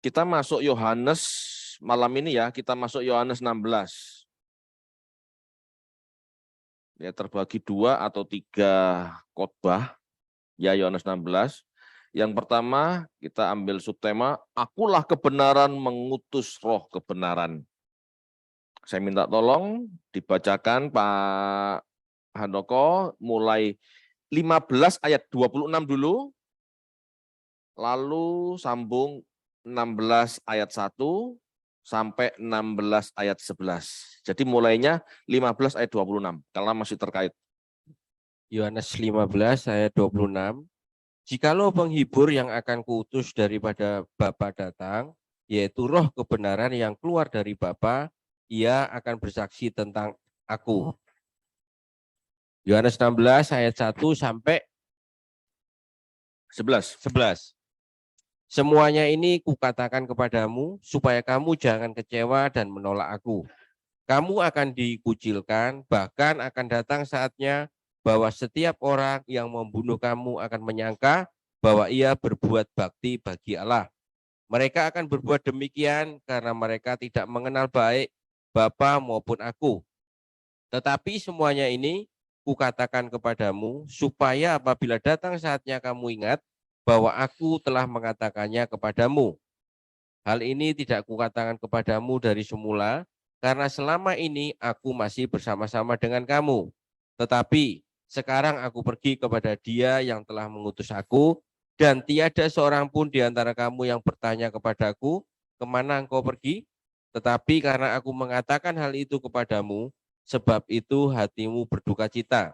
Kita masuk Yohanes malam ini ya, kita masuk Yohanes 16. Ya, terbagi 2 atau 3 khotbah, ya Yohanes 16. Yang pertama kita ambil subtema, akulah kebenaran mengutus roh kebenaran. Saya minta tolong dibacakan Pak Handoko mulai 15 ayat 26 dulu, lalu sambung 16 ayat 1 sampai 16 ayat 11. Jadi mulainya 15 ayat 26, karena masih terkait. Yohanes 15 ayat 26. Jikalau penghibur yang akan kuutus daripada Bapa datang, yaitu roh kebenaran yang keluar dari Bapa, ia akan bersaksi tentang aku. Yohanes 16 ayat 1 sampai 11. Semuanya ini kukatakan kepadamu, supaya kamu jangan kecewa dan menolak aku. Kamu akan dikucilkan, bahkan akan datang saatnya bahwa setiap orang yang membunuh kamu akan menyangka bahwa ia berbuat bakti bagi Allah. Mereka akan berbuat demikian karena mereka tidak mengenal baik Bapa maupun aku. Tetapi semuanya ini kukatakan kepadamu, supaya apabila datang saatnya kamu ingat bahwa aku telah mengatakannya kepadamu. Hal ini tidak kukatakan kepadamu dari semula, karena selama ini aku masih bersama-sama dengan kamu. Tetapi sekarang aku pergi kepada Dia yang telah mengutus aku, dan tiada seorang pun di antara kamu yang bertanya kepadaku, kemana engkau pergi? Tetapi karena aku mengatakan hal itu kepadamu, sebab itu hatimu berduka cita.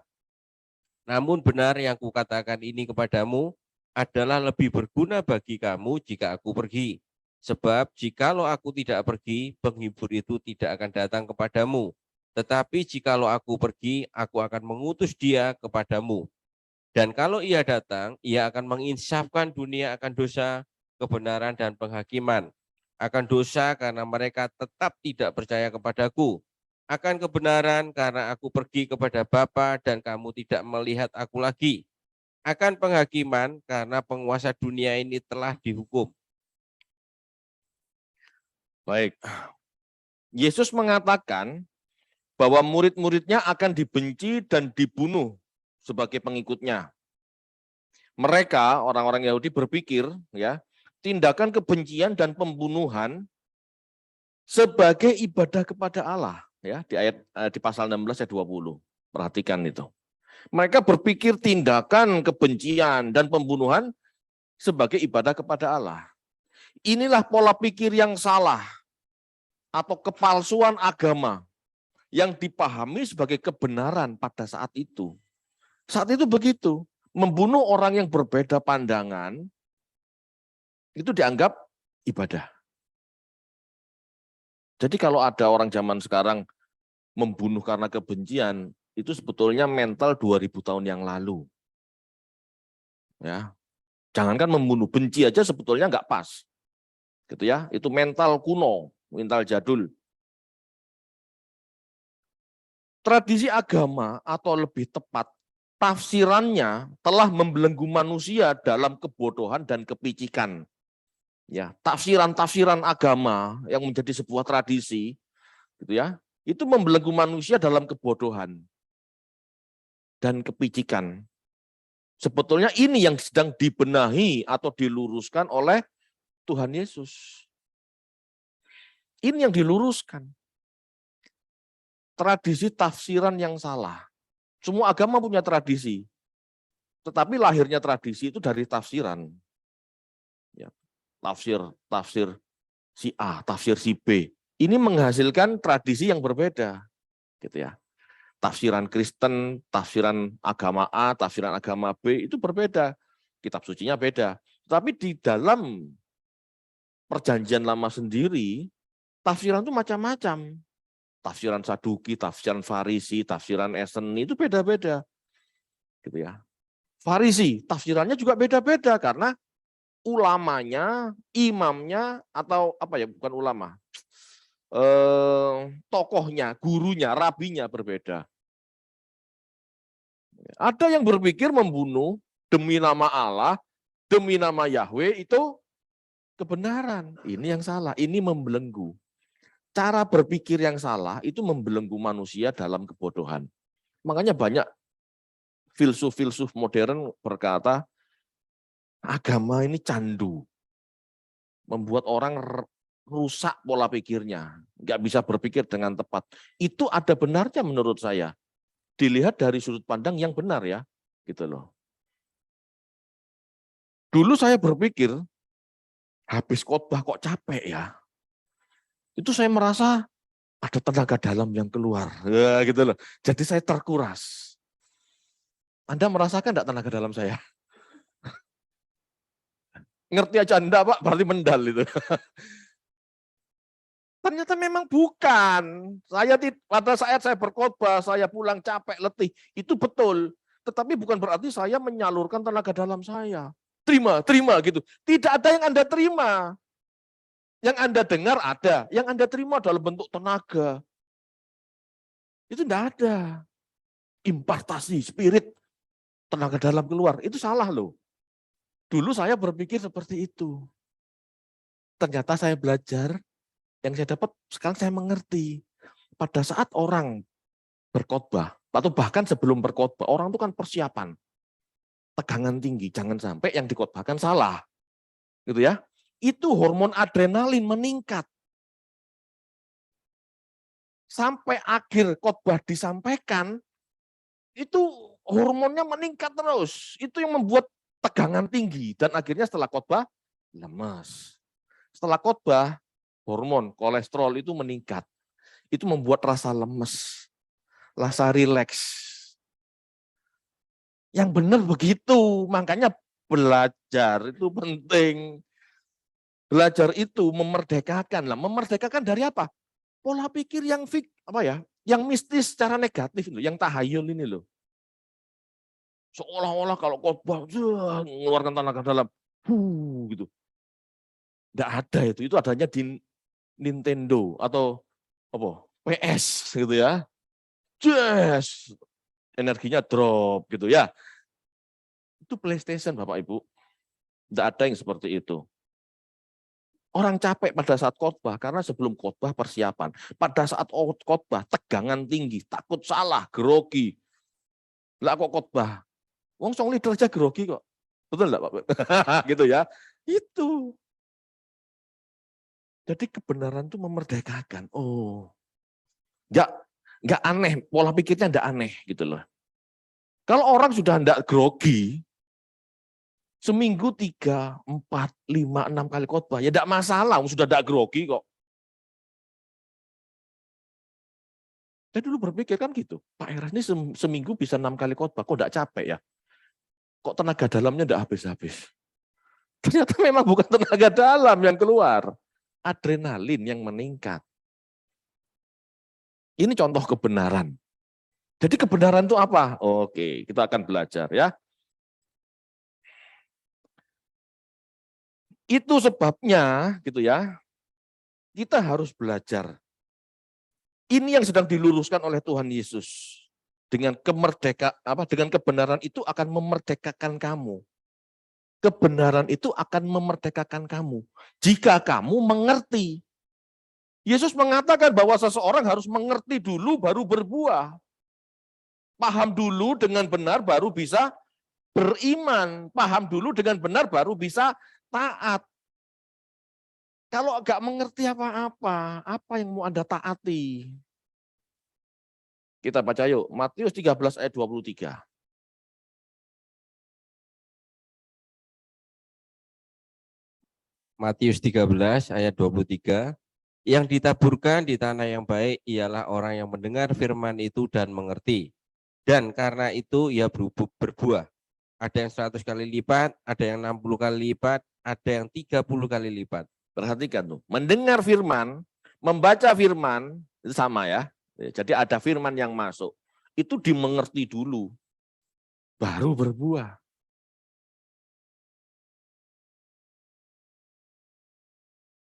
Namun benar yang kukatakan ini kepadamu adalah lebih berguna bagi kamu jika aku pergi. Sebab jikalau aku tidak pergi, penghibur itu tidak akan datang kepadamu. Tetapi jikalau aku pergi, aku akan mengutus Dia kepadamu. Dan kalau ia datang, ia akan menginsafkan dunia akan dosa, kebenaran, dan penghakiman. Akan dosa karena mereka tetap tidak percaya kepadaku. Akan kebenaran karena aku pergi kepada Bapa dan kamu tidak melihat aku lagi. Akan penghakiman karena penguasa dunia ini telah dihukum. Baik. Yesus mengatakan bahwa murid-muridnya akan dibenci dan dibunuh sebagai pengikutnya. Mereka, orang-orang Yahudi berpikir, ya, tindakan kebencian dan pembunuhan sebagai ibadah kepada Allah, ya, di pasal 16 ayat 20. Perhatikan itu. Mereka berpikir tindakan kebencian dan pembunuhan sebagai ibadah kepada Allah. Inilah pola pikir yang salah atau kepalsuan agama yang dipahami sebagai kebenaran pada saat itu. Saat itu begitu, membunuh orang yang berbeda pandangan itu dianggap ibadah. Jadi kalau ada orang zaman sekarang membunuh karena kebencian, itu sebetulnya mental 2000 tahun yang lalu. Ya. Jangankan membunuh, benci aja sebetulnya nggak pas. Gitu ya, itu mental kuno, mental jadul. Tradisi agama atau lebih tepat tafsirannya telah membelenggu manusia dalam kebodohan dan kepicikan. Ya, tafsiran-tafsiran agama yang menjadi sebuah tradisi, gitu ya, itu membelenggu manusia dalam kebodohan dan kepicikan. Sebetulnya ini yang sedang dibenahi atau diluruskan oleh Tuhan Yesus. Ini yang diluruskan. Tradisi tafsiran yang salah. Semua agama punya tradisi, tetapi lahirnya tradisi itu dari tafsiran. Ya, tafsir si A, tafsir si B. Ini menghasilkan tradisi yang berbeda, gitu ya. Tafsiran Kristen, tafsiran agama A, tafsiran agama B itu berbeda. Kitab sucinya beda. Tapi di dalam perjanjian lama sendiri, tafsiran itu macam-macam. Tafsiran Saduki, tafsiran Farisi, tafsiran Eseni itu beda-beda. Gitu ya. Farisi, tafsirannya juga beda-beda karena ulamanya, imamnya atau apa ya, bukan ulama. Tokohnya, gurunya, rabinya berbeda. Ada yang berpikir membunuh demi nama Allah, demi nama Yahweh itu kebenaran. Ini yang salah, ini membelenggu. Cara berpikir yang salah itu membelenggu manusia dalam kebodohan. Makanya banyak filsuf-filsuf modern berkata, agama ini candu. Membuat orang rusak pola pikirnya. Nggak bisa berpikir dengan tepat. Itu ada benarnya menurut saya. Dilihat dari sudut pandang yang benar ya. Gitu loh. Dulu saya berpikir, habis khotbah kok capek ya. Itu saya merasa ada tenaga dalam yang keluar. Ya, gitu loh. Jadi saya terkuras. Anda merasakan enggak tenaga dalam saya? Ngerti aja enggak, Pak, berarti mendal itu. Ternyata memang bukan. Pada saat saya berkhotbah, saya pulang capek, letih, itu betul. Tetapi bukan berarti saya menyalurkan tenaga dalam saya. Terima gitu. Tidak ada yang Anda terima. Yang Anda dengar ada, yang Anda terima dalam bentuk tenaga. Itu enggak ada. Impartasi, spirit, tenaga dalam keluar, itu salah loh. Dulu saya berpikir seperti itu. Ternyata saya belajar, yang saya dapat sekarang saya mengerti. Pada saat orang berkhotbah, atau bahkan sebelum berkhotbah, orang itu kan persiapan. Tegangan tinggi, jangan sampai yang dikhotbahkan salah. Gitu ya. Itu hormon adrenalin meningkat. Sampai akhir khotbah disampaikan, itu hormonnya meningkat terus. Itu yang membuat tegangan tinggi. Dan akhirnya setelah khotbah, lemas. Setelah khotbah, hormon kolesterol itu meningkat. Itu membuat rasa lemes, rasa rileks. Yang benar begitu, makanya belajar itu penting. Belajar itu memerdekakan. Lah, memerdekakan dari apa? Pola pikir yang yang mistis secara negatif loh, yang tahayul ini loh. Seolah-olah kalau khotbah mengeluarkan tenaga dalam, gitu. Enggak ada itu adanya di Nintendo atau PS gitu ya. Yes, energinya drop gitu ya. Itu PlayStation Bapak Ibu. Enggak ada yang seperti itu. Orang capek pada saat khotbah karena sebelum khotbah persiapan. Pada saat khotbah tegangan tinggi, takut salah, grogi. Lah kok khotbah? Wong song leader aja grogi kok. Betul enggak Pak? Gitu ya. Itu. Jadi kebenaran itu memerdekakan. Oh. Enggak aneh, pola pikirnya enggak aneh gitu loh. Kalau orang sudah enggak grogi, seminggu 3, 4, 5, 6 kali khotbah, ya enggak masalah, sudah enggak grogi kok. Saya dulu berpikir kan gitu, Pak Eras ini seminggu bisa 6 kali khotbah, kok enggak capek ya? Kok tenaga dalamnya enggak habis-habis? Ternyata memang bukan tenaga dalam yang keluar, adrenalin yang meningkat. Ini contoh kebenaran. Jadi kebenaran itu apa? Oke, kita akan belajar ya. Itu sebabnya gitu ya. Kita harus belajar. Ini yang sedang diluruskan oleh Tuhan Yesus. Dengan dengan kebenaran itu akan memerdekakan kamu. Kebenaran itu akan memerdekakan kamu. Jika kamu mengerti. Yesus mengatakan bahwa seseorang harus mengerti dulu baru berbuah. Paham dulu dengan benar baru bisa beriman. Paham dulu dengan benar baru bisa taat. Kalau enggak mengerti apa-apa, apa yang mau Anda taati? Kita baca yuk, Matius 13 ayat 23. Matius 13 ayat 23. Yang ditaburkan di tanah yang baik ialah orang yang mendengar firman itu dan mengerti. Dan karena itu ia berbuah. Ada yang 100 kali lipat, ada yang 60 kali lipat, ada yang 30 kali lipat. Perhatikan tuh, mendengar firman, membaca firman, itu sama ya. Jadi ada firman yang masuk, itu dimengerti dulu, baru berbuah.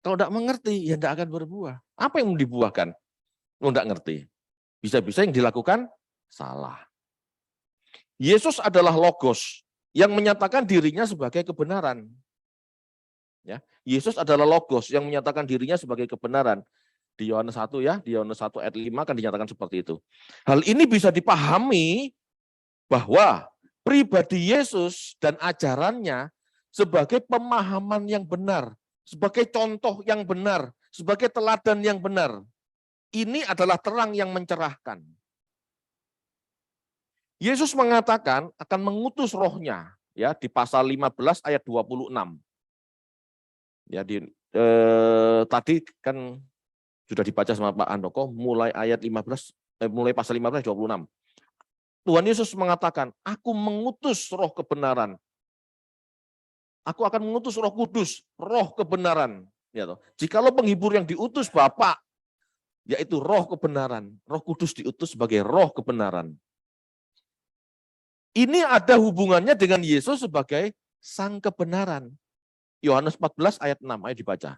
Kalau tidak mengerti, ya tidak akan berbuah. Apa yang mau dibuahkan? Kalau tidak ngerti. Bisa-bisa yang dilakukan salah. Yesus adalah logos yang menyatakan dirinya sebagai kebenaran. Ya, Yesus adalah logos yang menyatakan dirinya sebagai kebenaran. Di Yohanes 1 ya, di Yohanes 1 ayat 5 kan dinyatakan seperti itu. Hal ini bisa dipahami bahwa pribadi Yesus dan ajarannya sebagai pemahaman yang benar, sebagai contoh yang benar, sebagai teladan yang benar. Ini adalah terang yang mencerahkan. Yesus mengatakan akan mengutus rohnya ya di pasal 15 ayat 26. Ya tadi kan sudah dibaca sama Pak Andoko mulai ayat 15 mulai pasal 15 26. Tuhan Yesus mengatakan, "Aku mengutus roh kebenaran. Aku akan mengutus Roh Kudus, roh kebenaran." Ya toh. Jikalau penghibur yang diutus Bapa yaitu roh kebenaran, Roh Kudus diutus sebagai roh kebenaran. Ini ada hubungannya dengan Yesus sebagai sang kebenaran. Yohanes 14 ayat 6, ayo dibaca.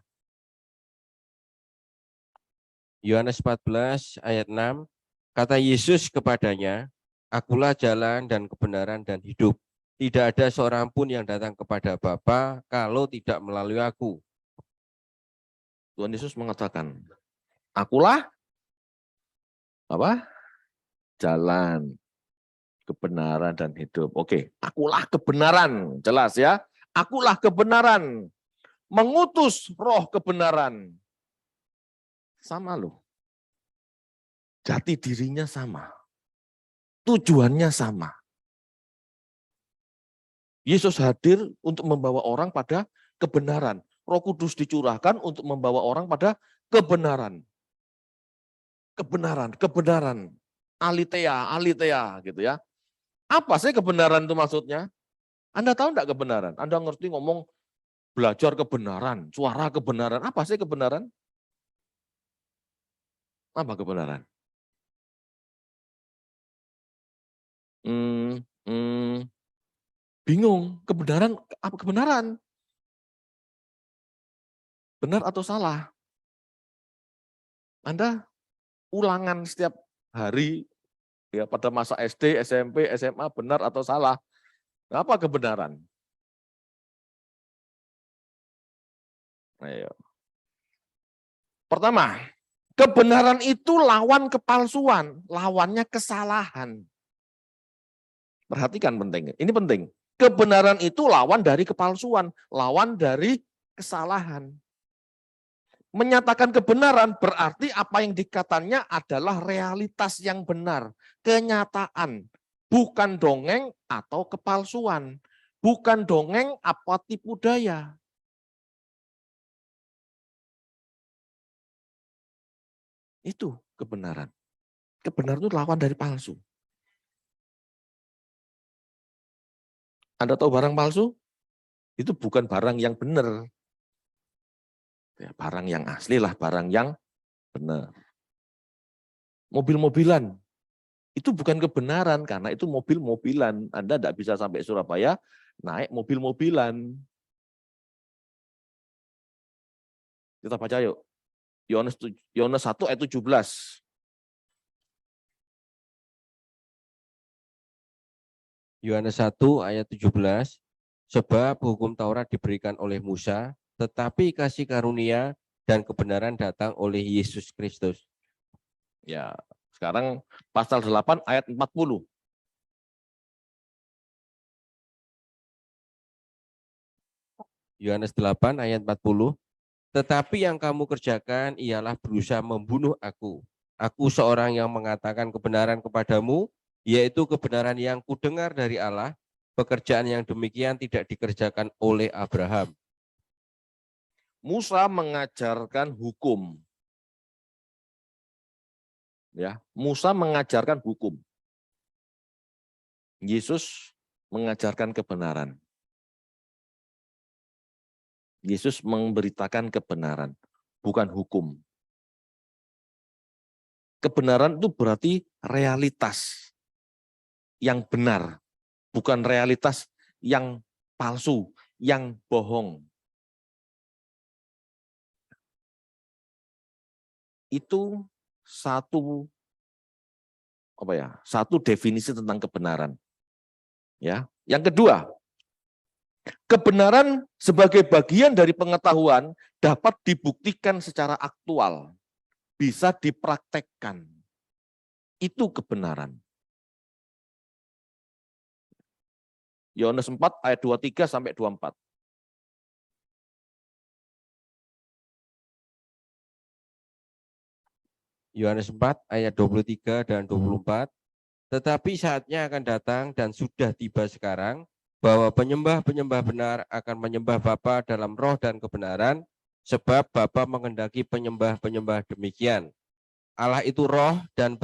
Yohanes 14 ayat 6, kata Yesus kepadanya, "Akulah jalan dan kebenaran dan hidup. Tidak ada seorang pun yang datang kepada Bapa kalau tidak melalui aku." Tuhan Yesus mengatakan, "Akulah apa? Jalan, kebenaran dan hidup." Oke, akulah kebenaran, jelas ya. Akulah kebenaran, mengutus roh kebenaran. Sama loh. Jati dirinya sama. Tujuannya sama. Yesus hadir untuk membawa orang pada kebenaran. Roh Kudus dicurahkan untuk membawa orang pada kebenaran. Kebenaran, kebenaran. Alitea, alitea gitu ya. Apa sih kebenaran itu maksudnya? Anda tahu enggak kebenaran? Anda ngerti ngomong belajar kebenaran, suara kebenaran. Apa sih kebenaran? Apa kebenaran? Hmm, hmm, bingung. Kebenaran apa kebenaran? Benar atau salah? Anda ulangan setiap hari ya pada masa SD, SMP, SMA benar atau salah? Apa kebenaran? Ayo. Pertama, kebenaran itu lawan kepalsuan, lawannya kesalahan. Perhatikan penting, ini penting. Kebenaran itu lawan dari kepalsuan, lawan dari kesalahan. Menyatakan kebenaran berarti apa yang dikatanya adalah realitas yang benar, kenyataan, bukan dongeng atau kepalsuan, bukan dongeng apa tipu daya. Itu kebenaran. Kebenaran itu lawan dari palsu. Anda tahu barang palsu? Itu bukan barang yang benar. Ya, barang yang asli lah, barang yang benar. Mobil-mobilan, itu bukan kebenaran, karena itu mobil-mobilan. Anda tidak bisa sampai Surabaya naik mobil-mobilan. Kita baca yuk. Yohanes 1 ayat 17. Yohanes 1 ayat 17, sebab hukum Taurat diberikan oleh Musa, tetapi kasih karunia dan kebenaran datang oleh Yesus Kristus. Ya, sekarang pasal 8 ayat 40. Yohanes 8 ayat 40, tetapi yang kamu kerjakan ialah berusaha membunuh aku. Aku seorang yang mengatakan kebenaran kepadamu, yaitu kebenaran yang kudengar dari Allah. Pekerjaan yang demikian tidak dikerjakan oleh Abraham. Musa mengajarkan hukum. Ya, Musa mengajarkan hukum. Yesus mengajarkan kebenaran. Yesus memberitakan kebenaran, bukan hukum. Kebenaran itu berarti realitas yang benar, bukan realitas yang palsu, yang bohong. Itu satu definisi tentang kebenaran. Ya, yang kedua, Kebenaran sebagai bagian dari pengetahuan dapat dibuktikan secara aktual, bisa dipraktekkan. Itu kebenaran. Yohanes 4 ayat 23 sampai 24. Yohanes 4 ayat 23 dan 24. Tetapi saatnya akan datang dan sudah tiba sekarang bahwa penyembah-penyembah benar akan menyembah Bapa dalam roh dan kebenaran, sebab Bapa menghendaki penyembah-penyembah demikian. Allah itu roh dan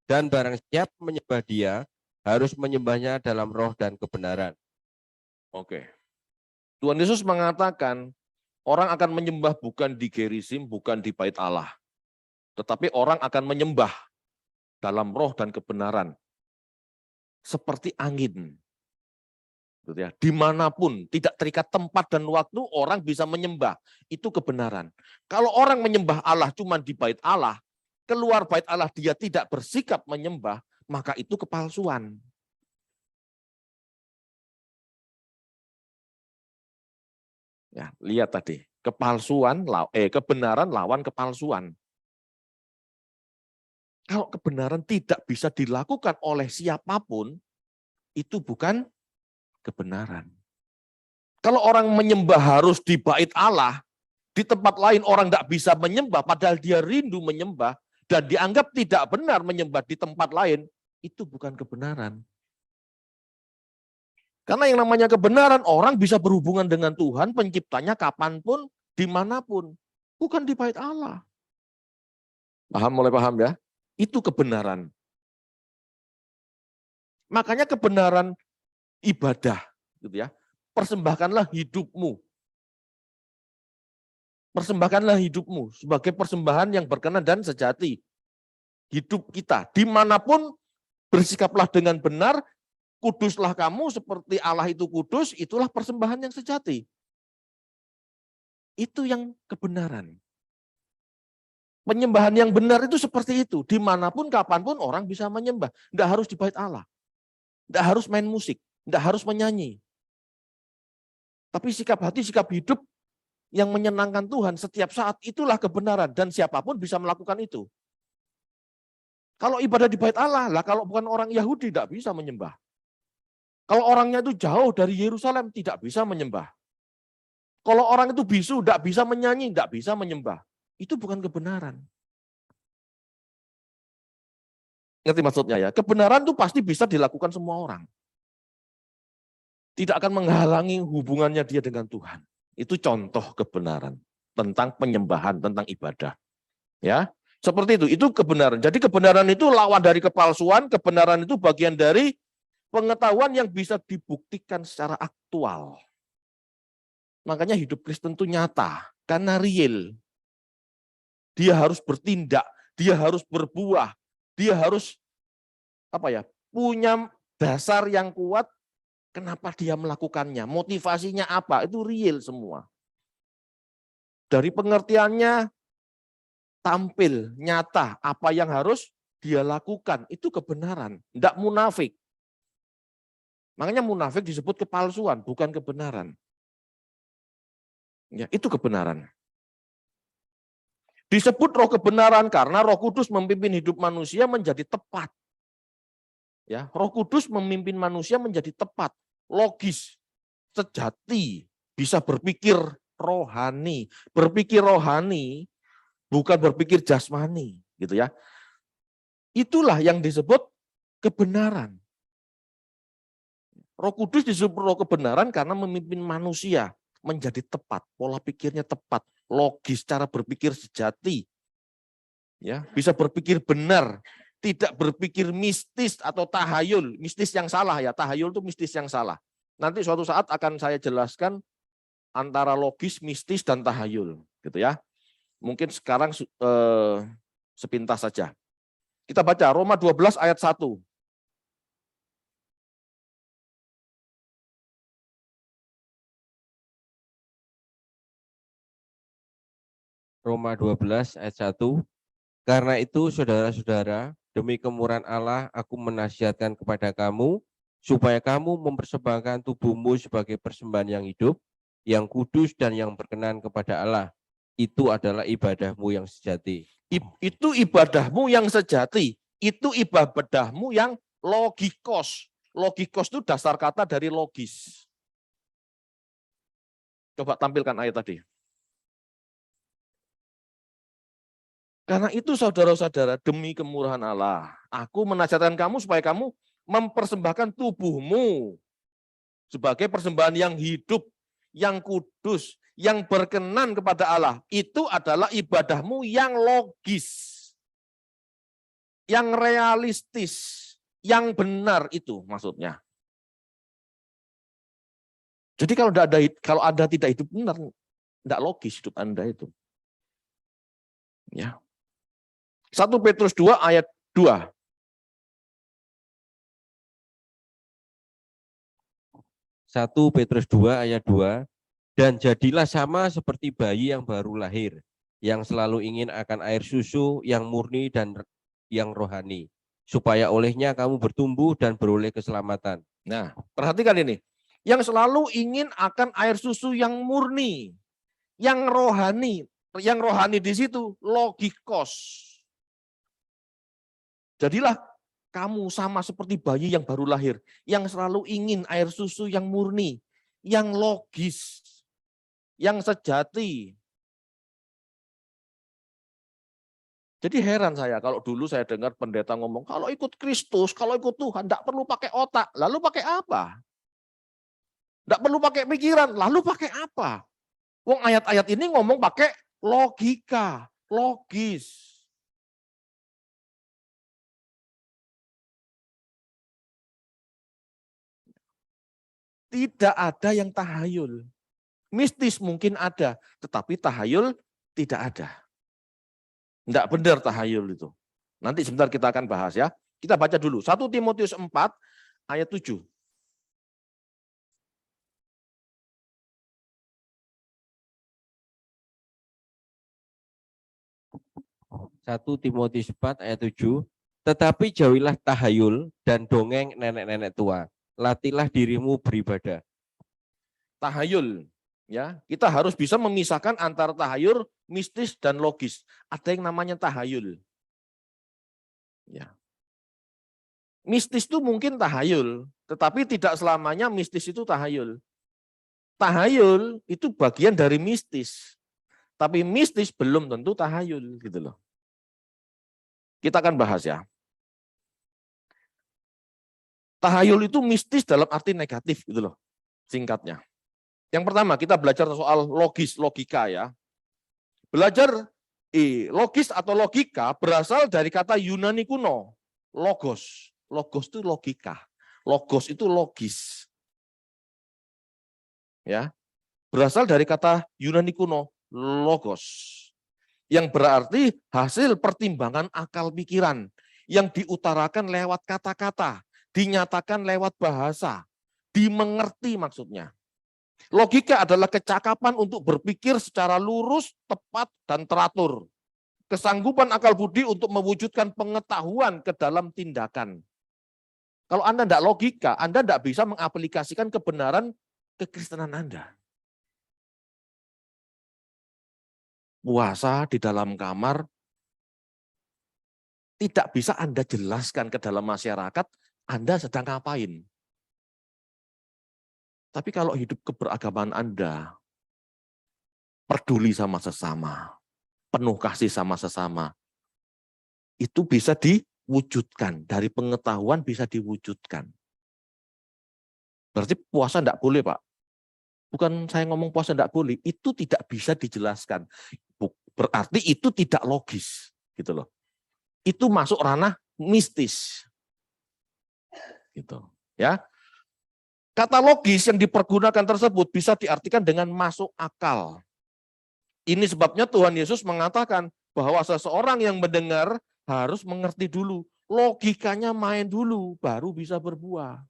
barang siapa menyembah Dia harus menyembahnya dalam roh dan kebenaran. Oke. Tuhan Yesus mengatakan orang akan menyembah bukan di Gerizim, bukan di bait Allah. Tetapi orang akan menyembah dalam roh dan kebenaran. Seperti angin. Gitu ya. Dimanapun, tidak terikat tempat dan waktu, orang bisa menyembah. Itu kebenaran. Kalau orang menyembah Allah cuma di bait Allah, keluar bait Allah dia tidak bersikap menyembah, maka itu kepalsuan. Ya, lihat tadi, kebenaran lawan kepalsuan. Kalau kebenaran tidak bisa dilakukan oleh siapapun, itu bukan kebenaran. Kalau orang menyembah harus di bait Allah, di tempat lain orang tidak bisa menyembah, padahal dia rindu menyembah, dan dianggap tidak benar menyembah di tempat lain, itu bukan kebenaran. Karena yang namanya kebenaran, orang bisa berhubungan dengan Tuhan, penciptanya kapanpun, dimanapun. Bukan di bait Allah. Paham, mulai paham ya? Itu kebenaran. Makanya kebenaran ibadah, gitu ya. Persembahkanlah hidupmu. Persembahkanlah hidupmu sebagai persembahan yang berkenan dan sejati. Hidup kita, dimanapun bersikaplah dengan benar, kuduslah kamu seperti Allah itu kudus, itulah persembahan yang sejati. Itu yang kebenaran. Penyembahan yang benar itu seperti itu. Dimanapun, kapanpun orang bisa menyembah. Tidak harus di bait Allah. Tidak harus main musik. Tidak harus menyanyi. Tapi sikap hati, sikap hidup yang menyenangkan Tuhan setiap saat, itulah kebenaran. Dan siapapun bisa melakukan itu. Kalau ibadah di bait Allah, lah kalau bukan orang Yahudi tidak bisa menyembah. Kalau orangnya itu jauh dari Yerusalem, tidak bisa menyembah. Kalau orang itu bisu, tidak bisa menyanyi, tidak bisa menyembah. Itu bukan kebenaran. Ngerti maksudnya ya? Kebenaran itu pasti bisa dilakukan semua orang. Tidak akan menghalangi hubungannya dia dengan Tuhan. Itu contoh kebenaran tentang penyembahan, tentang ibadah. Ya, seperti itu kebenaran. Jadi kebenaran itu lawan dari kepalsuan, kebenaran itu bagian dari pengetahuan yang bisa dibuktikan secara aktual. Makanya hidup Kristen itu nyata, karena real. Dia harus bertindak, dia harus berbuah, dia harus punya dasar yang kuat. Kenapa dia melakukannya? Motivasinya apa? Itu real semua. Dari pengertiannya tampil nyata apa yang harus dia lakukan, itu kebenaran, tidak munafik. Makanya munafik disebut kepalsuan, bukan kebenaran. Ya, itu kebenaran. Disebut roh kebenaran karena Roh Kudus memimpin hidup manusia menjadi tepat. Ya, Roh Kudus memimpin manusia menjadi tepat, logis, sejati, bisa berpikir rohani. Berpikir rohani bukan berpikir jasmani, gitu ya. Itulah yang disebut kebenaran. Roh Kudus disebut roh kebenaran karena memimpin manusia menjadi tepat, pola pikirnya tepat, logis, cara berpikir sejati. Ya, bisa berpikir benar, tidak berpikir mistis atau tahayul. Mistis yang salah ya, tahayul itu mistis yang salah. Nanti suatu saat akan saya jelaskan antara logis, mistis dan tahayul, gitu ya. Mungkin sekarang sepintas saja. Kita baca Roma 12 ayat 1. Roma 12 ayat 1. Karena itu saudara-saudara, demi kemurahan Allah aku menasihatkan kepada kamu supaya kamu mempersembahkan tubuhmu sebagai persembahan yang hidup, yang kudus dan yang berkenan kepada Allah. Itu adalah ibadahmu yang sejati. Itu ibadahmu yang sejati. Itu ibadahmu yang logikos. Logikos itu dasar kata dari logis. Coba tampilkan ayat tadi. Karena itu saudara-saudara, demi kemurahan Allah, aku menasihatkan kamu supaya kamu mempersembahkan tubuhmu sebagai persembahan yang hidup, yang kudus, yang berkenan kepada Allah. Itu adalah ibadahmu yang logis, yang realistis, yang benar, itu maksudnya. Jadi kalau Anda tidak hidup benar, tidak logis hidup Anda itu. Ya. 1 Petrus 2 ayat 2. 1 Petrus 2 ayat 2, dan jadilah sama seperti bayi yang baru lahir, yang selalu ingin akan air susu yang murni dan yang rohani, supaya olehnya kamu bertumbuh dan beroleh keselamatan. Nah, perhatikan ini. Yang selalu ingin akan air susu yang murni, yang rohani. Yang rohani di situ logikos. Jadilah kamu sama seperti bayi yang baru lahir, yang selalu ingin air susu yang murni, yang logis, yang sejati. Jadi heran saya kalau dulu saya dengar pendeta ngomong, kalau ikut Kristus, kalau ikut Tuhan, tidak perlu pakai otak. Lalu pakai apa? Tidak perlu pakai pikiran, lalu pakai apa? Wong ayat-ayat ini ngomong pakai logika, logis. Tidak ada yang tahayul. Mistis mungkin ada, tetapi tahayul tidak ada. Tidak benar tahayul itu. Nanti sebentar kita akan bahas ya. Kita baca dulu. 1 Timotius 4 ayat 7. 1 Timotius 4 ayat 7, tetapi jauhilah tahayul dan dongeng nenek-nenek tua. Latihlah dirimu beribadah. Tahayul, ya, kita harus bisa memisahkan antara tahayul, mistis dan logis. Ada yang namanya tahayul. Ya. Mistis itu mungkin tahayul, tetapi tidak selamanya mistis itu tahayul. Tahayul itu bagian dari mistis, tapi mistis belum tentu tahayul, gitu loh. Kita akan bahas ya. Tahayul itu mistis dalam arti negatif, gitu loh, singkatnya. Yang pertama kita belajar soal logis, logika ya. Belajar logis atau logika berasal dari kata Yunani kuno, logos. Logos itu logika. Logos itu logis. Ya. Berasal dari kata Yunani kuno, logos. Yang berarti hasil pertimbangan akal pikiran yang diutarakan lewat kata-kata, dinyatakan lewat bahasa, dimengerti maksudnya. Logika adalah kecakapan untuk berpikir secara lurus, tepat, dan teratur. Kesanggupan akal budi untuk mewujudkan pengetahuan ke dalam tindakan. Kalau Anda tidak logika, Anda tidak bisa mengaplikasikan kebenaran kekristenan Anda. Puasa di dalam kamar, tidak bisa Anda jelaskan ke dalam masyarakat, Anda sedang ngapain. Tapi kalau hidup keberagaman Anda, peduli sama sesama, penuh kasih sama sesama, itu bisa diwujudkan. Dari pengetahuan bisa diwujudkan. Berarti puasa tidak boleh, Pak. Bukan saya ngomong puasa tidak boleh, itu tidak bisa dijelaskan. Berarti itu tidak logis, gitu loh. Itu masuk ranah mistis. Gitu. Ya. Kata logis yang dipergunakan tersebut bisa diartikan dengan masuk akal. Ini sebabnya Tuhan Yesus mengatakan bahwa seseorang yang mendengar harus mengerti dulu. Logikanya main dulu, baru bisa berbuah.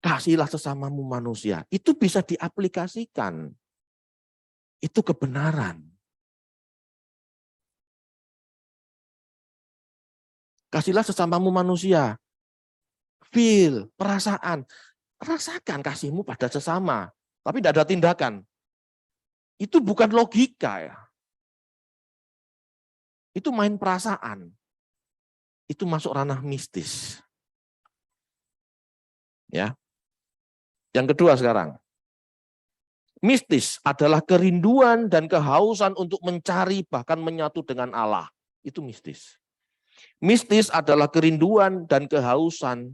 Kasihlah sesamamu manusia. Itu bisa diaplikasikan. Itu kebenaran. Kasihilah sesamamu manusia. Feel, perasaan. Rasakan kasihmu pada sesama. Tapi tidak ada tindakan. Itu bukan logika ya. Itu main perasaan. Itu masuk ranah mistis. Ya. Yang kedua sekarang. Mistis adalah kerinduan dan kehausan untuk mencari bahkan menyatu dengan Allah. Itu mistis. Mistis adalah kerinduan dan kehausan.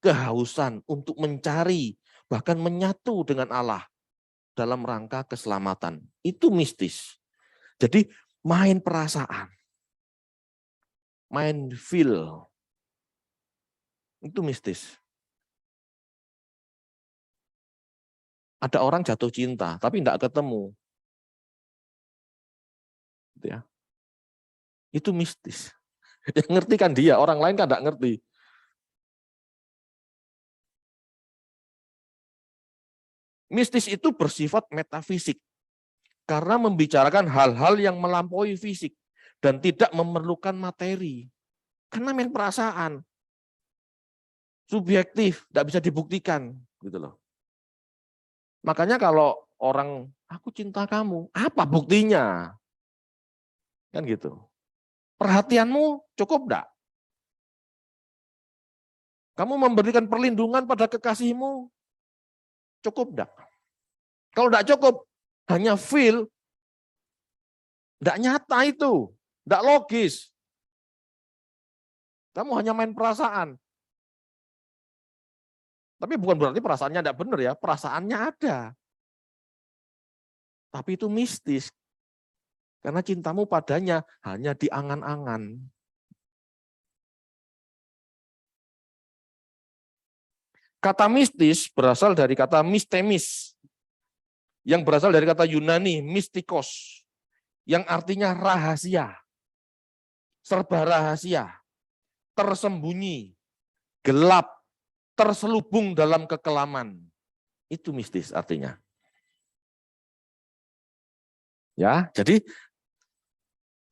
Kehausan untuk mencari bahkan menyatu dengan Allah dalam rangka keselamatan. Itu mistis. Jadi main perasaan. Main feel. Itu mistis. Ada orang jatuh cinta, tapi tidak ketemu. Ya. Itu mistis. Yang ngerti kan dia, orang lain kan tidak ngerti. Mistis itu bersifat metafisik, karena membicarakan hal-hal yang melampaui fisik, dan tidak memerlukan materi. Karena main perasaan. Subjektif, tidak bisa dibuktikan. Gitu loh. Makanya kalau orang, aku cinta kamu, apa buktinya? Kan gitu. Perhatianmu cukup enggak? Kamu memberikan perlindungan pada kekasihmu, cukup enggak? Kalau enggak cukup, hanya feel, enggak nyata itu, enggak logis. Kamu hanya main perasaan. Tapi bukan berarti perasaannya enggak benar ya, perasaannya ada. Tapi itu mistis. Karena cintamu padanya hanya di angan-angan. Kata mistis berasal dari kata mistemis, yang berasal dari kata Yunani mistikos, yang artinya rahasia, serba rahasia, tersembunyi, gelap, terselubung dalam kekelaman. Itu mistis artinya. Ya, jadi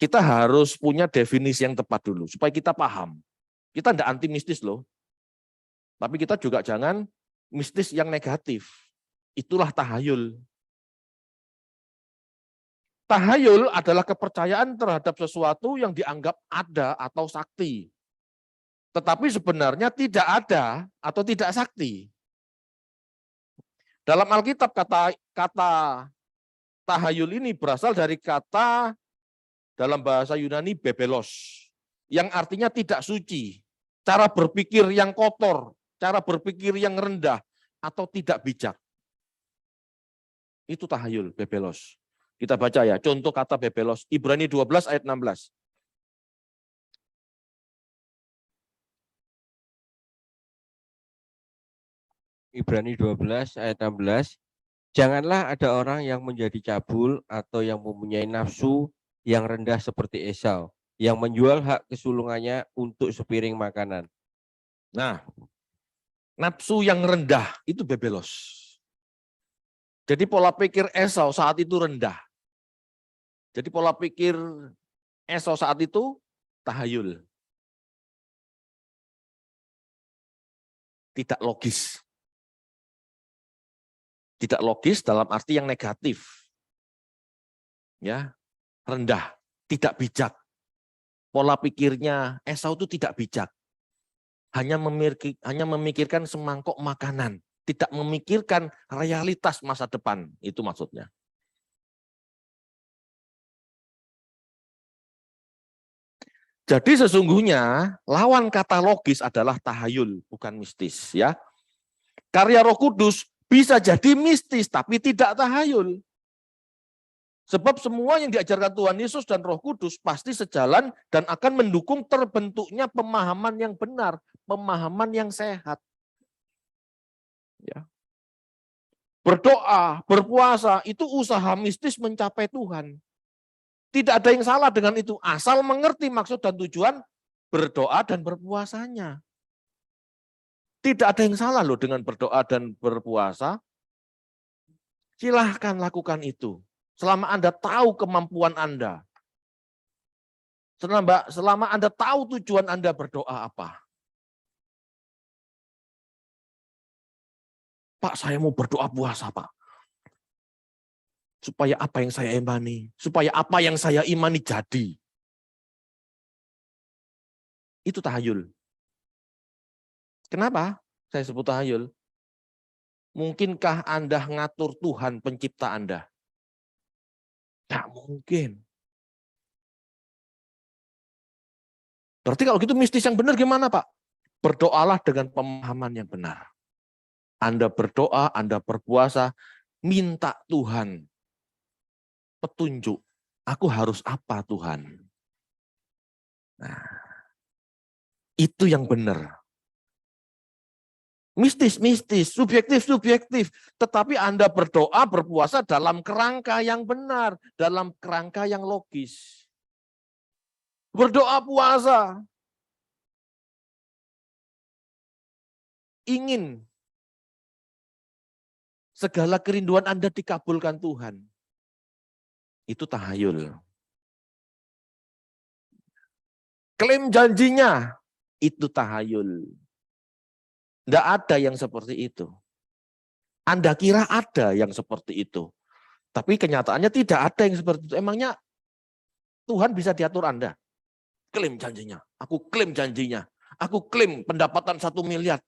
kita harus punya definisi yang tepat dulu supaya kita paham. Kita tidak anti mistis loh. Tapi kita juga jangan mistis yang negatif. Itulah tahayul. Tahayul adalah kepercayaan terhadap sesuatu yang dianggap ada atau sakti. Tetapi sebenarnya tidak ada atau tidak sakti. Dalam Alkitab kata tahayul ini berasal dari kata dalam bahasa Yunani bebelos, yang artinya tidak suci, cara berpikir yang kotor, cara berpikir yang rendah, atau tidak bijak. Itu tahayul, bebelos. Kita baca ya, contoh kata bebelos, Ibrani 12 ayat 16. Ibrani 12 ayat 16. Janganlah ada orang yang menjadi cabul atau yang mempunyai nafsu yang rendah seperti Esau, yang menjual hak kesulungannya untuk sepiring makanan. Nah, nafsu yang rendah itu bebelos. Jadi pola pikir Esau saat itu rendah. Jadi pola pikir Esau saat itu tahayul. Tidak logis. Tidak logis dalam arti yang negatif. Ya, rendah, tidak bijak. Pola pikirnya Esau itu tidak bijak. Hanya memikirkan semangkok makanan, tidak memikirkan realitas masa depan, itu maksudnya. Jadi sesungguhnya lawan kata logis adalah tahayul, bukan mistis, ya. Karya Roh Kudus bisa jadi mistis tapi tidak tahayul. Sebab semua yang diajarkan Tuhan Yesus dan Roh Kudus pasti sejalan dan akan mendukung terbentuknya pemahaman yang benar, pemahaman yang sehat. Ya. Berdoa, berpuasa, itu usaha mistis mencapai Tuhan. Tidak ada yang salah dengan itu, asal mengerti maksud dan tujuan berdoa dan berpuasanya. Tidak ada yang salah loh dengan berdoa dan berpuasa. Silahkan lakukan itu. Selama Anda tahu kemampuan Anda. Selama Anda tahu tujuan Anda berdoa apa. Pak, saya mau berdoa puasa, Pak. Supaya apa yang saya imani, supaya apa yang saya imani jadi. Itu tahayul. Kenapa saya sebut tahayul? Mungkinkah Anda ngatur Tuhan pencipta Anda? Tidak mungkin. Berarti kalau gitu mistis yang benar gimana, Pak? Berdoalah dengan pemahaman yang benar. Anda berdoa, Anda berpuasa, minta Tuhan petunjuk. Aku harus apa, Tuhan? Nah, itu yang benar. Mistis, subjektif. Tetapi Anda berdoa, berpuasa dalam kerangka yang benar, dalam kerangka yang logis. Berdoa puasa. Ingin segala kerinduan Anda dikabulkan Tuhan. Itu tahayul. Klaim janjinya, itu tahayul. Tidak ada yang seperti itu. Anda kira ada yang seperti itu. Tapi kenyataannya tidak ada yang seperti itu. Emangnya Tuhan bisa diatur Anda? Klaim janjinya. Aku klaim janjinya. Aku klaim pendapatan 1 miliar.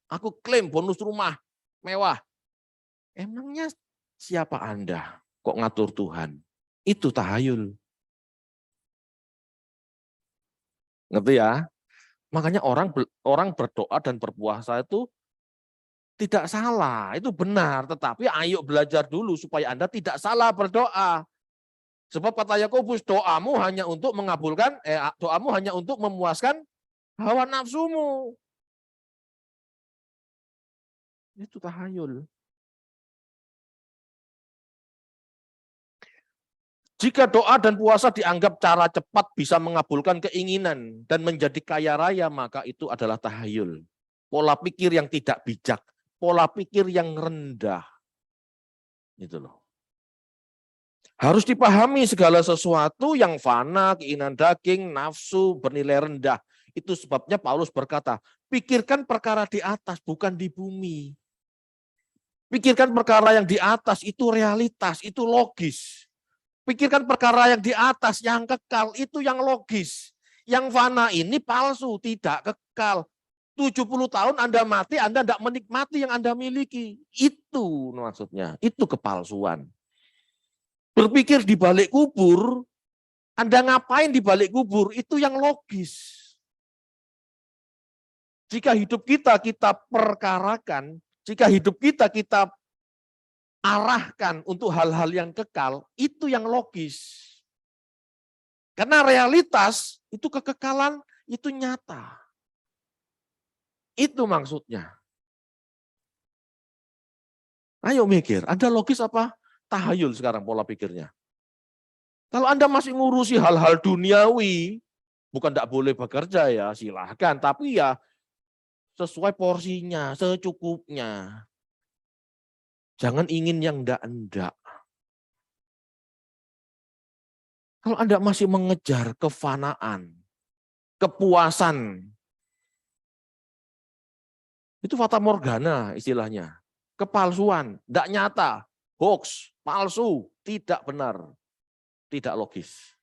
Aku klaim bonus rumah mewah. Emangnya siapa Anda? Kok ngatur Tuhan? Itu tahayul. Ngerti ya? Makanya orang berdoa dan berpuasa itu tidak salah, itu benar. Tetapi ayo belajar dulu supaya Anda tidak salah berdoa. Sebab kata Yakobus, doamu hanya untuk mengabulkan, doamu hanya untuk memuaskan hawa nafsumu. Itu tahayul. Jika doa dan puasa dianggap cara cepat bisa mengabulkan keinginan dan menjadi kaya raya, maka itu adalah tahayul. Pola pikir yang tidak bijak, pola pikir yang rendah. Itu loh. Harus dipahami segala sesuatu yang fana, keinginan daging, nafsu, bernilai rendah. Itu sebabnya Paulus berkata, pikirkan perkara di atas, bukan di bumi. Pikirkan perkara yang di atas, itu realitas, itu logis. Pikirkan perkara yang di atas, yang kekal, itu yang logis. Yang fana ini palsu, tidak kekal. 70 tahun Anda mati, Anda tidak menikmati yang Anda miliki. Itu maksudnya, itu kepalsuan. Berpikir di balik kubur, Anda ngapain di balik kubur, itu yang logis. Jika hidup kita perkarakan, jika hidup kita arahkan untuk hal-hal yang kekal, itu yang logis. Karena realitas, itu kekekalan, itu nyata. Itu maksudnya. Ayo mikir, Anda logis apa? Tahayul sekarang pola pikirnya. Kalau Anda masih ngurusi hal-hal duniawi, bukan tidak boleh bekerja ya, silahkan. Tapi ya sesuai porsinya, secukupnya. Jangan ingin yang enggak-enggak. Kalau Anda masih mengejar kefanaan, kepuasan, itu fata morgana istilahnya. Kepalsuan, tidak nyata, hoax, palsu, tidak benar, tidak logis.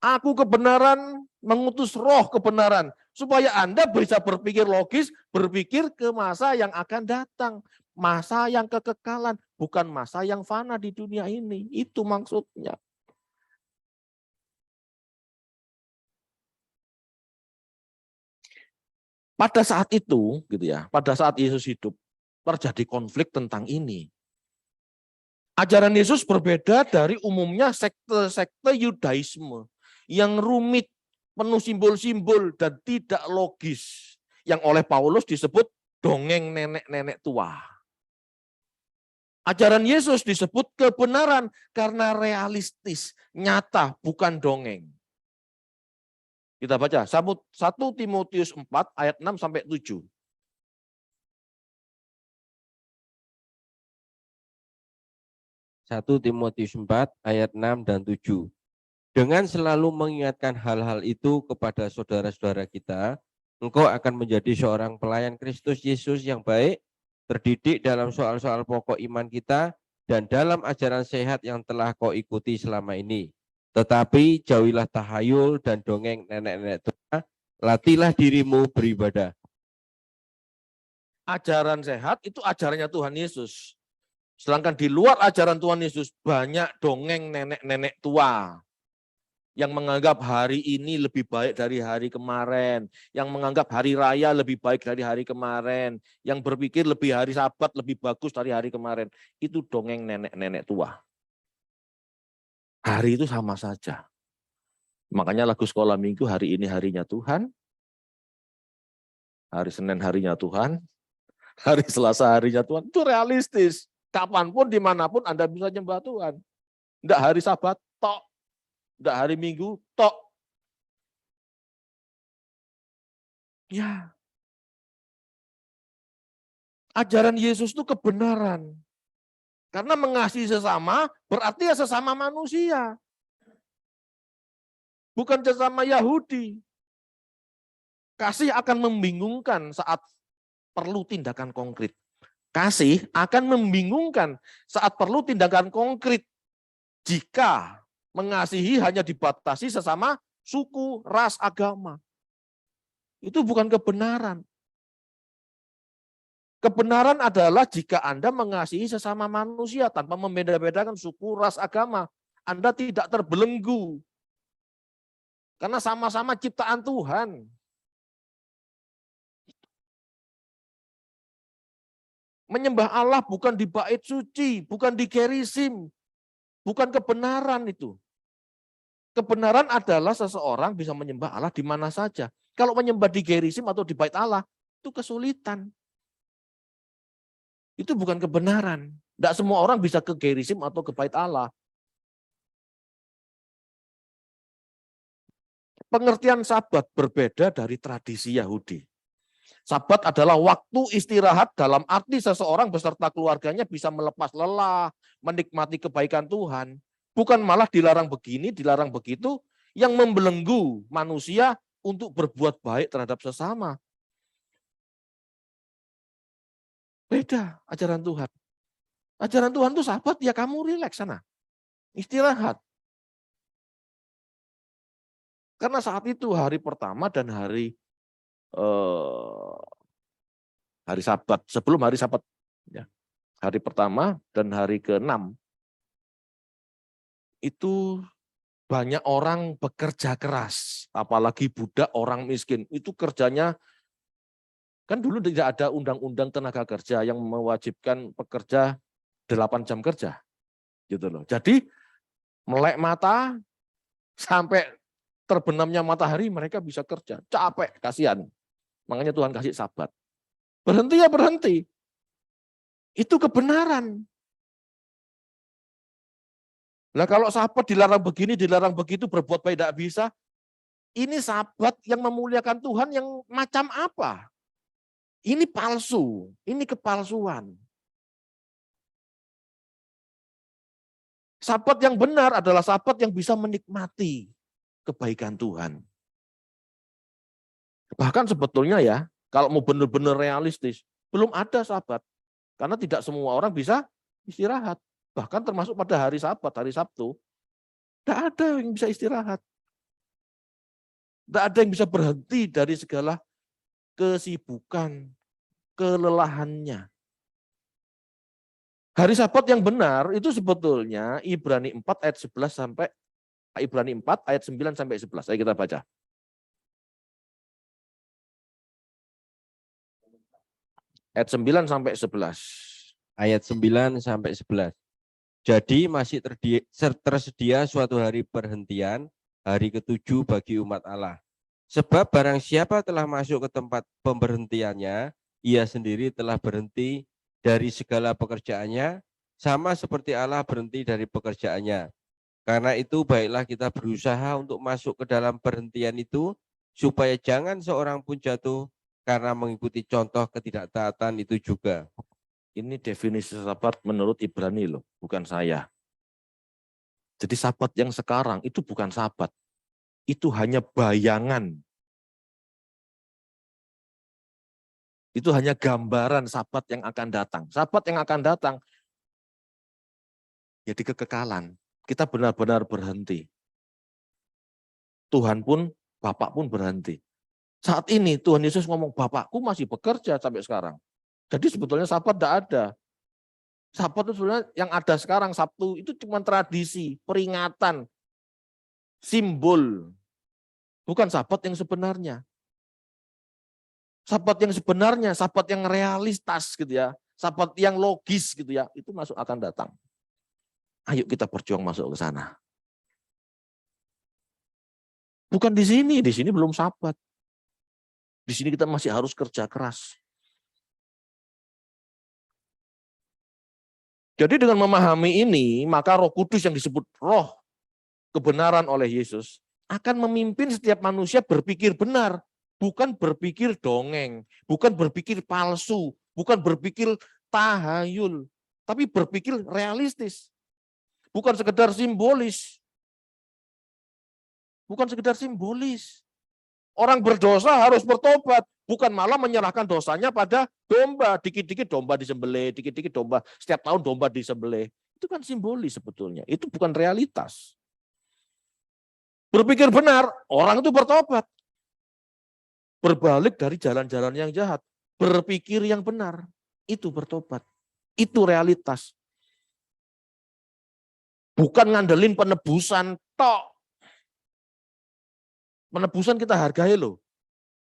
Aku kebenaran mengutus roh kebenaran. Supaya Anda bisa berpikir logis, berpikir ke masa yang akan datang. Masa yang kekekalan, bukan masa yang fana di dunia ini. Itu maksudnya. Pada saat itu, gitu ya, pada saat Yesus hidup, terjadi konflik tentang ini. Ajaran Yesus berbeda dari umumnya sekte-sekte Yudaisme yang rumit, penuh simbol-simbol dan tidak logis, yang oleh Paulus disebut dongeng nenek-nenek tua. Ajaran Yesus disebut kebenaran karena realistis, nyata, bukan dongeng. Kita baca 1 Timotius 4 ayat 6 sampai 7. 1 Timotius 4 ayat 6 dan 7. Dengan selalu mengingatkan hal-hal itu kepada saudara-saudara kita, engkau akan menjadi seorang pelayan Kristus Yesus yang baik, terdidik dalam soal-soal pokok iman kita, dan dalam ajaran sehat yang telah kau ikuti selama ini. Tetapi jauhilah tahayul dan dongeng nenek-nenek tua, latihlah dirimu beribadah. Ajaran sehat itu ajarannya Tuhan Yesus. Sedangkan di luar ajaran Tuhan Yesus banyak dongeng nenek-nenek tua yang menganggap hari ini lebih baik dari hari kemarin, yang menganggap hari raya lebih baik dari hari kemarin, yang berpikir lebih hari Sabat lebih bagus dari hari kemarin. Itu dongeng nenek-nenek tua. Hari itu sama saja. Makanya lagu sekolah minggu, hari ini harinya Tuhan, hari Senin harinya Tuhan, hari Selasa harinya Tuhan. Itu realistis. Kapanpun, dimanapun Anda bisa nyembah Tuhan. Enggak hari Sabat, tok. Enggak hari Minggu, tok. Ya. Ajaran Yesus itu kebenaran. Karena mengasihi sesama, berarti ya sesama manusia. Bukan sesama Yahudi. Kasih akan membingungkan saat perlu tindakan konkret. Kasih akan membingungkan saat perlu tindakan konkret jika mengasihi hanya dibatasi sesama suku, ras, agama. Itu bukan kebenaran. Kebenaran adalah jika Anda mengasihi sesama manusia tanpa membeda-bedakan suku, ras, agama. Anda tidak terbelenggu. Karena sama-sama ciptaan Tuhan. Menyembah Allah bukan di bait suci, bukan di gerisim, bukan kebenaran itu. Kebenaran adalah seseorang bisa menyembah Allah di mana saja. Kalau menyembah di gerisim atau di bait Allah, itu kesulitan. Itu bukan kebenaran. Tidak semua orang bisa ke gerisim atau ke bait Allah. Pengertian Sabat berbeda dari tradisi Yahudi. Sabat adalah waktu istirahat dalam arti seseorang beserta keluarganya bisa melepas lelah, menikmati kebaikan Tuhan. Bukan malah dilarang begini, dilarang begitu, yang membelenggu manusia untuk berbuat baik terhadap sesama. Beda ajaran Tuhan. Ajaran Tuhan itu Sabat, ya kamu rileks sana. Istirahat. Karena saat itu hari pertama dan hari Sabat, sebelum hari Sabat, ya, hari pertama dan hari ke-6, itu banyak orang bekerja keras, apalagi budak, orang miskin, itu kerjanya, kan dulu tidak ada undang-undang tenaga kerja yang mewajibkan pekerja 8 jam kerja, gitu loh. Jadi melek mata sampai terbenamnya matahari mereka bisa kerja, capek, kasihan. Makanya Tuhan kasih Sabat. Berhenti ya berhenti. Itu kebenaran. Nah kalau Sabat dilarang begini, dilarang begitu, berbuat baik tidak bisa. Ini Sabat yang memuliakan Tuhan yang macam apa? Ini palsu, ini kepalsuan. Sabat yang benar adalah Sabat yang bisa menikmati kebaikan Tuhan. Bahkan sebetulnya ya, kalau mau benar-benar realistis, belum ada Sabat. Karena tidak semua orang bisa istirahat. Bahkan termasuk pada hari Sabat, hari Sabtu. Tidak ada yang bisa istirahat. Tidak ada yang bisa berhenti dari segala kesibukan, kelelahannya. Hari Sabat yang benar itu sebetulnya Ibrani 4 ayat 11 sampai Ibrani 4 ayat 9 sampai 11. Ayo kita baca. Ayat 9 sampai 11. Ayat 9 sampai 11. Jadi masih tersedia suatu hari perhentian, hari ke-7 bagi umat Allah. Sebab barang siapa telah masuk ke tempat pemberhentiannya, ia sendiri telah berhenti dari segala pekerjaannya, sama seperti Allah berhenti dari pekerjaannya. Karena itu baiklah kita berusaha untuk masuk ke dalam perhentian itu, supaya jangan seorang pun jatuh karena mengikuti contoh ketidaktaatan itu juga. Ini definisi Sabat menurut Ibrani loh, bukan saya. Jadi Sabat yang sekarang itu bukan Sabat. Itu hanya bayangan. Itu hanya gambaran Sabat yang akan datang. Sabat yang akan datang, ya di kekekalan. Kita benar-benar berhenti. Tuhan pun, Bapak pun berhenti. Saat ini Tuhan Yesus ngomong, Bapakku masih bekerja sampai sekarang. Jadi sebetulnya Sabat tidak ada. Sabat itu sebenarnya yang ada sekarang, Sabtu, itu cuma tradisi, peringatan, simbol. Bukan Sabat yang sebenarnya. Sabat yang sebenarnya, Sabat yang realistas gitu ya. Sabat yang logis gitu ya, itu masuk akan datang. Ayo kita berjuang masuk ke sana. Bukan di sini belum Sabat. Di sini kita masih harus kerja keras. Jadi dengan memahami ini, maka Roh Kudus yang disebut roh kebenaran oleh Yesus akan memimpin setiap manusia berpikir benar, bukan berpikir dongeng, bukan berpikir palsu, bukan berpikir tahayul, tapi berpikir realistis. Bukan sekedar simbolis. Bukan sekedar simbolis. Orang berdosa harus bertobat, bukan malah menyerahkan dosanya pada domba. Dikit-dikit domba disembelih, dikit-dikit domba, setiap tahun domba disembelih. Itu kan simbolis sebetulnya, itu bukan realitas. Berpikir benar, orang itu bertobat. Berbalik dari jalan-jalan yang jahat. Berpikir yang benar, itu bertobat. Itu realitas. Bukan ngandelin penebusan tok. Penebusan kita hargai loh.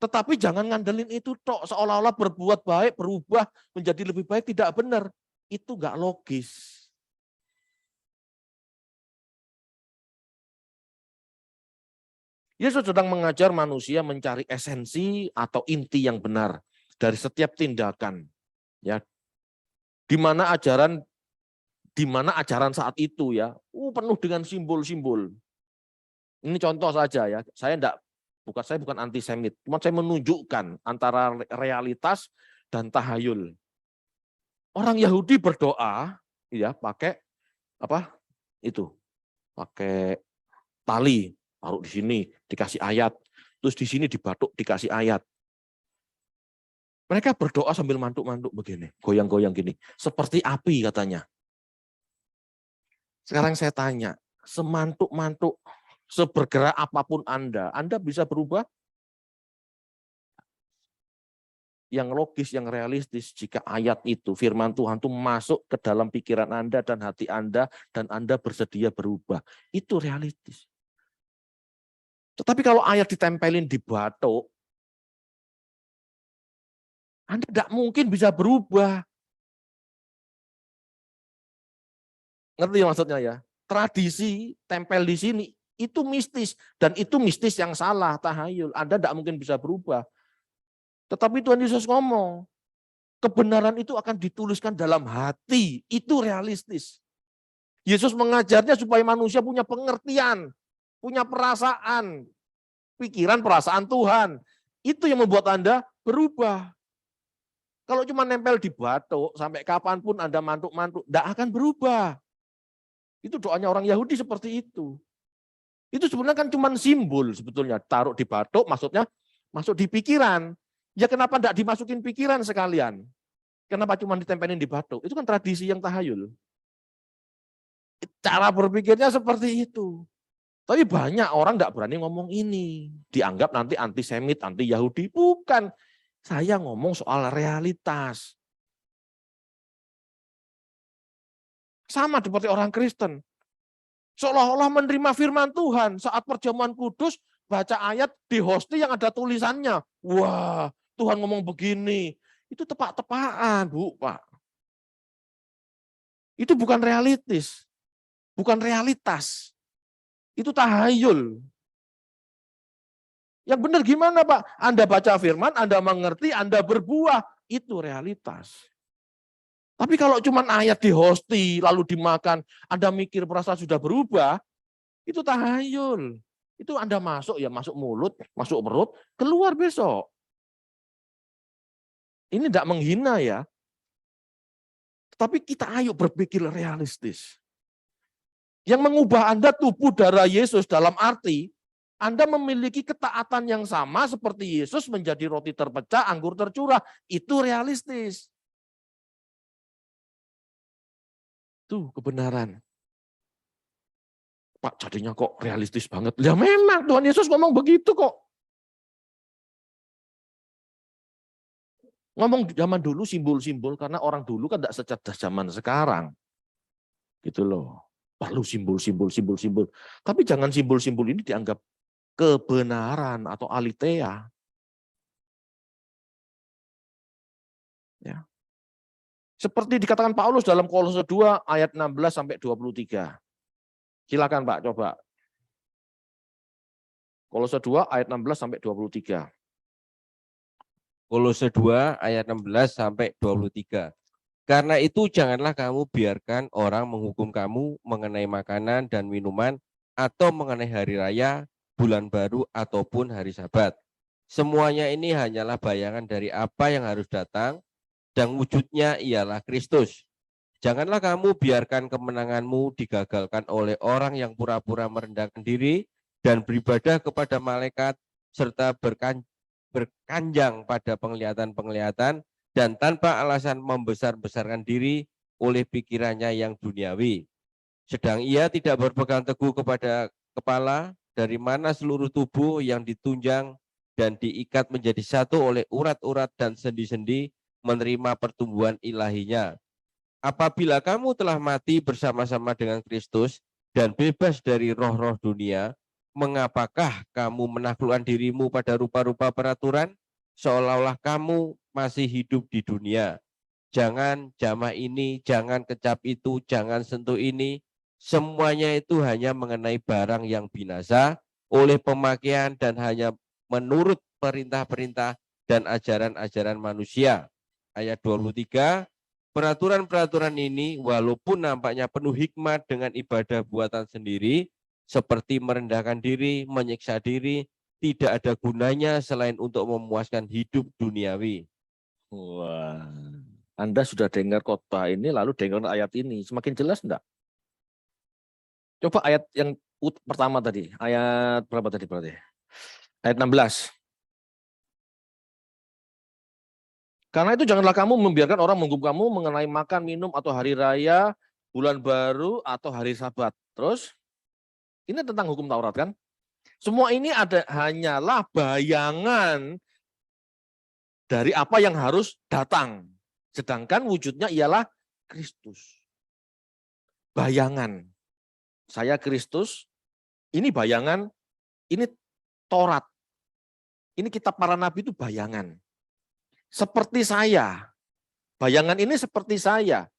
Tetapi jangan ngandelin itu tok. Seolah-olah berbuat baik, berubah menjadi lebih baik. Tidak benar. Itu nggak logis. Yesus sedang mengajar manusia mencari esensi atau inti yang benar dari setiap tindakan. Ya, di mana ajaran saat itu ya, penuh dengan simbol-simbol. Ini contoh saja ya, saya bukan antisemit, cuma saya menunjukkan antara realitas dan tahayul. Orang Yahudi berdoa, ya pakai apa? Itu, pakai tali, taruh di sini dikasih ayat, terus di sini dibatuk dikasih ayat. Mereka berdoa sambil mantuk-mantuk begini, goyang-goyang gini, seperti api katanya. Sekarang saya tanya, semantuk-mantuk, sebergerak apapun Anda bisa berubah? Yang logis, yang realistis, jika ayat itu, firman Tuhan itu masuk ke dalam pikiran Anda dan hati Anda, dan Anda bersedia berubah. Itu realistis. Tetapi kalau ayat ditempelin di batuk, Anda tidak mungkin bisa berubah. Ngerti maksudnya ya? Tradisi tempel di sini itu mistis, dan itu mistis yang salah, tahayul. Anda tidak mungkin bisa berubah. Tetapi Tuhan Yesus ngomong, kebenaran itu akan dituliskan dalam hati, itu realistis. Yesus mengajarnya supaya manusia punya pengertian, punya perasaan, pikiran, perasaan Tuhan. Itu yang membuat Anda berubah. Kalau cuma nempel di batuk, sampai kapanpun Anda mantuk-mantuk, tidak akan berubah. Itu doanya orang Yahudi seperti itu. Itu sebenarnya kan cuma simbol sebetulnya. Taruh di batuk maksudnya masuk di pikiran. Ya kenapa tidak dimasukin pikiran sekalian? Kenapa cuma ditempelin di batuk? Itu kan tradisi yang tahayul. Cara berpikirnya seperti itu. Tapi banyak orang tidak berani ngomong ini. Dianggap nanti antisemit, anti Yahudi. Bukan. Saya ngomong soal realitas. Sama seperti orang Kristen. Seolah-olah menerima firman Tuhan saat perjamuan kudus, baca ayat di hosti yang ada tulisannya. Wah, Tuhan ngomong begini. Itu tepak-tepakan, Bu, Pak. Itu bukan realistis. Bukan realitas. Itu tahayul. Yang benar gimana, Pak? Anda baca firman, Anda mengerti, Anda berbuah. Itu realitas. Tapi kalau cuma ayat di hosti, lalu dimakan, Anda mikir perasaan sudah berubah, itu tahayul. Itu Anda masuk, ya masuk mulut, masuk perut, keluar besok. Ini tidak menghina ya. Tapi kita ayo berpikir realistis. Yang mengubah Anda tubuh darah Yesus dalam arti Anda memiliki ketaatan yang sama seperti Yesus menjadi roti terpecah, anggur tercurah. Itu realistis. Itu kebenaran. Pak, jadinya kok realistis banget. Ya memang Tuhan Yesus ngomong begitu kok. Ngomong zaman dulu simbol-simbol karena orang dulu kan tidak secerdas zaman sekarang. Gitu loh. Perlu simbol. Tapi jangan simbol-simbol ini dianggap kebenaran atau aletheia. Ya. Seperti dikatakan Paulus dalam Kolose 2 ayat 16 sampai 23. Silakan Pak, coba. Kolose 2 ayat 16 sampai 23. Kolose 2 ayat 16 sampai 23. Karena itu janganlah kamu biarkan orang menghukum kamu mengenai makanan dan minuman atau mengenai hari raya, bulan baru ataupun hari Sabat. Semuanya ini hanyalah bayangan dari apa yang harus datang dan wujudnya ialah Kristus. Janganlah kamu biarkan kemenanganmu digagalkan oleh orang yang pura-pura merendahkan diri dan beribadah kepada malaikat serta berkanjang pada penglihatan-penglihatan dan tanpa alasan membesar-besarkan diri oleh pikirannya yang duniawi. Sedang ia tidak berpegang teguh kepada kepala, dari mana seluruh tubuh yang ditunjang dan diikat menjadi satu oleh urat-urat dan sendi-sendi menerima pertumbuhan ilahinya. Apabila kamu telah mati bersama-sama dengan Kristus dan bebas dari roh-roh dunia, mengapakah kamu menaklukkan dirimu pada rupa-rupa peraturan, seolah-olah kamu masih hidup di dunia? Jangan jamah ini, jangan kecap itu, jangan sentuh ini. Semuanya itu hanya mengenai barang yang binasa oleh pemakaian dan hanya menurut perintah-perintah dan ajaran-ajaran manusia. Ayat 23, peraturan-peraturan ini walaupun nampaknya penuh hikmat dengan ibadah buatan sendiri, seperti merendahkan diri, menyiksa diri, tidak ada gunanya selain untuk memuaskan hidup duniawi. Wah, Anda sudah dengar khotbah ini, lalu dengar ayat ini. Semakin jelas enggak? Coba ayat yang pertama tadi. Ayat berapa tadi berarti? Ayat 16. Karena itu janganlah kamu membiarkan orang menghukum kamu mengenai makan, minum, atau hari raya, bulan baru, atau hari Sabat. Terus, ini tentang hukum Taurat kan? Semua ini hanyalah bayangan dari apa yang harus datang. Sedangkan wujudnya ialah Kristus. Bayangan. Saya Kristus, ini bayangan, ini Taurat. Ini kitab para nabi itu bayangan. Seperti saya. Bayangan ini seperti saya.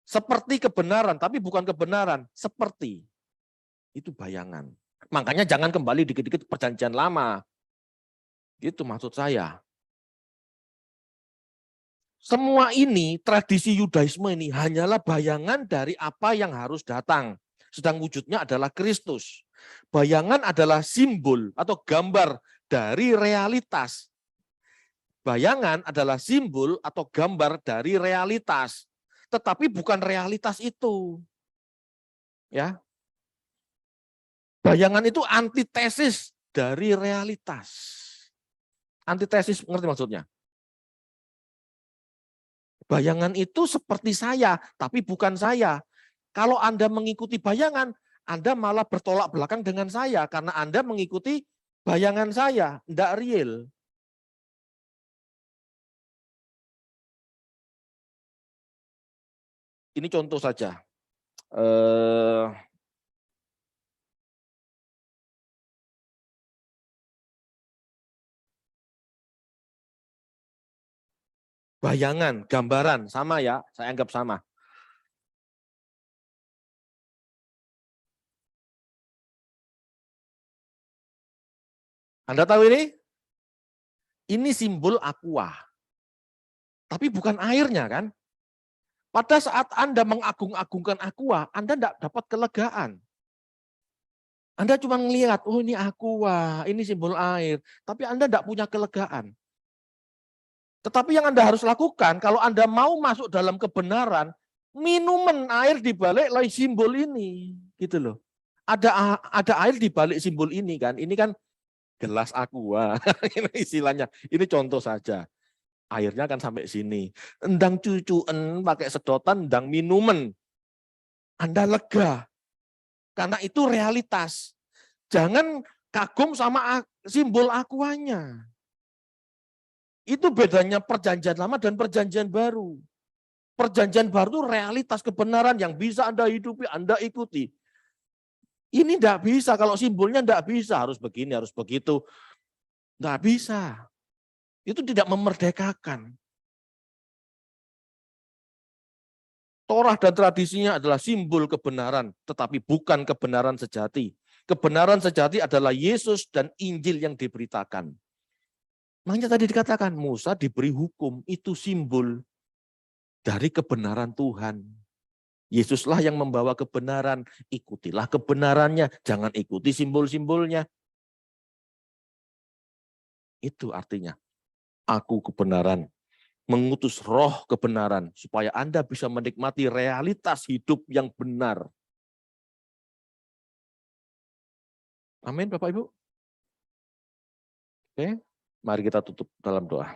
Seperti kebenaran, tapi bukan kebenaran. Seperti. Itu bayangan. Makanya jangan kembali dikit-dikit perjanjian lama. Itu maksud saya. Semua ini, tradisi Yudaisme ini hanyalah bayangan dari apa yang harus datang. Sedang wujudnya adalah Kristus. Bayangan adalah simbol atau gambar dari realitas. Bayangan adalah simbol atau gambar dari realitas. Tetapi bukan realitas itu. Ya. Bayangan itu antitesis dari realitas. Antitesis, ngerti maksudnya? Bayangan itu seperti saya, tapi bukan saya. Kalau Anda mengikuti bayangan, Anda malah bertolak belakang dengan saya, karena Anda mengikuti bayangan saya, tidak real. Ini contoh saja. Bayangan, gambaran, sama ya, saya anggap sama. Anda tahu ini? Ini simbol aqua. Tapi bukan airnya kan? Pada saat Anda mengagung-agungkan aqua, Anda tidak dapat kelegaan. Anda cuma melihat, oh ini aqua, ini simbol air. Tapi Anda tidak punya kelegaan. Tetapi yang Anda harus lakukan, kalau Anda mau masuk dalam kebenaran, minuman air dibalik oleh simbol ini. gitu loh. Ada air di balik simbol ini kan. Ini kan gelas aqua. Ini istilahnya. Ini contoh saja. Airnya kan sampai sini. Endang cucuen pakai sedotan, endang minuman. Anda lega. Karena itu realitas. Jangan kagum sama simbol aquanya. Itu bedanya perjanjian lama dan perjanjian baru. Perjanjian baru itu realitas kebenaran yang bisa Anda hidupi, Anda ikuti. Ini enggak bisa, kalau simbolnya enggak bisa, harus begini, harus begitu. Enggak bisa. Itu tidak memerdekakan. Torah dan tradisinya adalah simbol kebenaran, tetapi bukan kebenaran sejati. Kebenaran sejati adalah Yesus dan Injil yang diberitakan. Makanya tadi dikatakan, Musa diberi hukum, itu simbol dari kebenaran Tuhan. Yesuslah yang membawa kebenaran, ikutilah kebenarannya, jangan ikuti simbol-simbolnya. Itu artinya, aku kebenaran, mengutus roh kebenaran, supaya Anda bisa menikmati realitas hidup yang benar. Amin, Bapak Ibu. Oke, mari kita tutup dalam doa.